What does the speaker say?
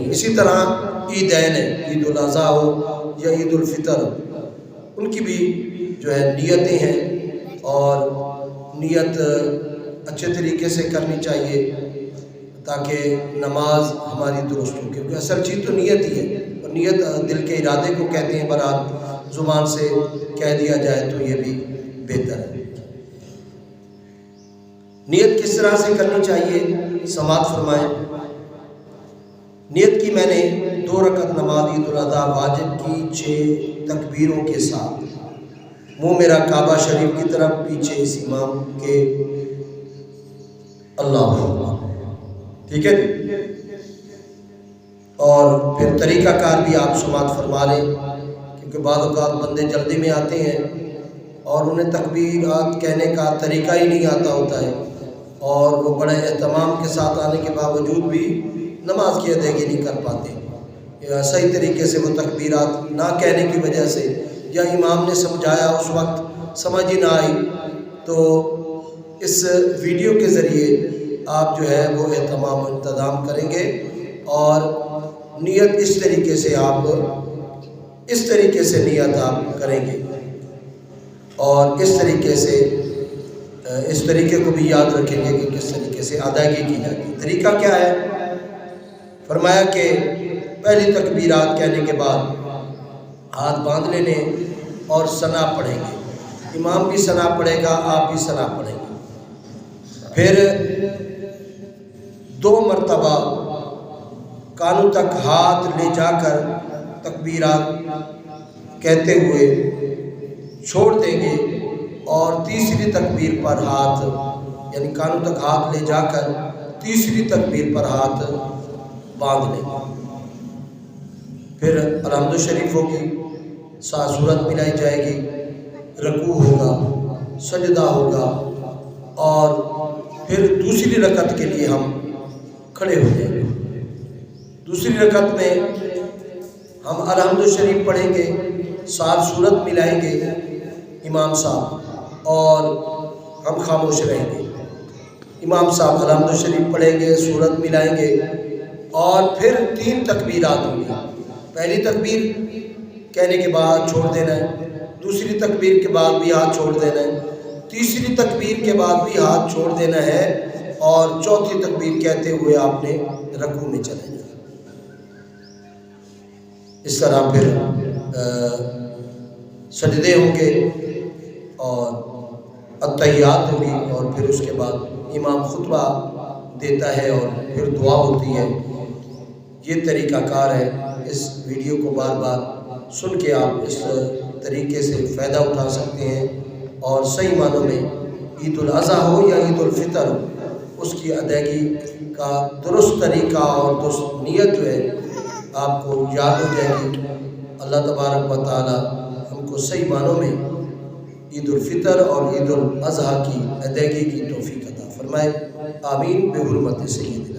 نہیں. اسی طرح عیدین ہے، عید الاضحیٰ ہو یا عید الفطر، ان کی بھی جو ہے نیتیں ہیں، اور نیت اچھے طریقے سے کرنی چاہیے تاکہ نماز ہماری درست ہو، کیونکہ اصل چیز تو نیت ہی ہے، اور نیت دل کے ارادے کو کہتے ہیں. برحال زبان سے کہہ دیا جائے تو یہ بھی بہتر ہے. نیت کس طرح سے کرنی چاہیے سماعت فرمائیں. نیت کی میں نے 2 رکعت نماز عید الاضحیٰ واجب کی 6 تکبیروں کے ساتھ، منہ میرا کعبہ شریف کی طرف، پیچھے اس امام کے. اللہ اکبر. ٹھیک ہے. اور پھر طریقہ کار بھی آپ سماعت فرما لیں، کیونکہ بعض اوقات بندے جلدی میں آتے ہیں اور انہیں تکبیرات کہنے کا طریقہ ہی نہیں آتا ہوتا ہے، اور وہ بڑے اہتمام کے ساتھ آنے کے باوجود بھی نماز کی ادائیگی نہیں کر پاتے، یا صحیح طریقے سے وہ تکبیرات نہ کہنے کی وجہ سے، یا امام نے سمجھایا اس وقت سمجھ ہی نہ آئی. تو اس ویڈیو کے ذریعے آپ جو ہے وہ اہتمام و انتظام کریں گے، اور نیت اس طریقے سے نیت آپ کریں گے، اور اس طریقے کو بھی یاد رکھیں گے کہ کس طریقے سے ادائیگی کی جاتی ہے. طریقہ کیا ہے؟ فرمایا کہ پہلی تکبیرات کہنے کے بعد ہاتھ باندھ لینے اور ثنا پڑھیں گے. امام بھی ثنا پڑھے گا، آپ بھی ثنا پڑھیں گے. پھر 2 مرتبہ کانوں تک ہاتھ لے جا کر تکبیرات کہتے ہوئے چھوڑ دیں گے، اور تیسری تکبیر پر ہاتھ، یعنی کانوں تک ہاتھ لے جا کر تیسری تکبیر پر ہاتھ باندھ لیں گے. پھر الحمد شریف ہوگی، ساتھ صورت ملائی جائے گی، رکوع ہوگا، سجدہ ہوگا، اور پھر دوسری رکعت کے لیے ہم کھڑے ہو جائیں گے. دوسری رکعت میں ہم الحمد شریف پڑھیں گے، ساتھ صورت ملائیں گے امام صاحب، اور ہم خاموش رہیں گے. امام صاحب الحمد شریف پڑھیں گے، صورت ملائیں گے، اور پھر 3 تکبیرات ہوں گی. پہلی تکبیر کہنے کے بعد چھوڑ دینا ہے، دوسری تکبیر کے بعد بھی ہاتھ چھوڑ دینا ہے، تیسری تکبیر کے بعد بھی ہاتھ چھوڑ دینا ہے، اور چوتھی تکبیر کہتے ہوئے آپ نے رکوع میں چلے جانا. اس طرح پھر سجدے ہوں گے اور التحیات ہوگی، اور پھر اس کے بعد امام خطبہ دیتا ہے اور پھر دعا ہوتی ہے. یہ طریقہ کار ہے. اس ویڈیو کو بار بار سن کے آپ اس طریقے سے فائدہ اٹھا سکتے ہیں، اور صحیح معنوں میں عید الاضحیٰ ہو یا عید الفطر ہو، اس کی ادائیگی کا درست طریقہ اور درست نیت جو ہے آپ کو یاد ہو جائے گی. اللہ تبارک و تعالی ہم کو صحیح معنوں میں عید الفطر اور عید الاضحیٰ کی ادائیگی کی توفیق عطا فرمائے. آمین بحرمت سیدنا.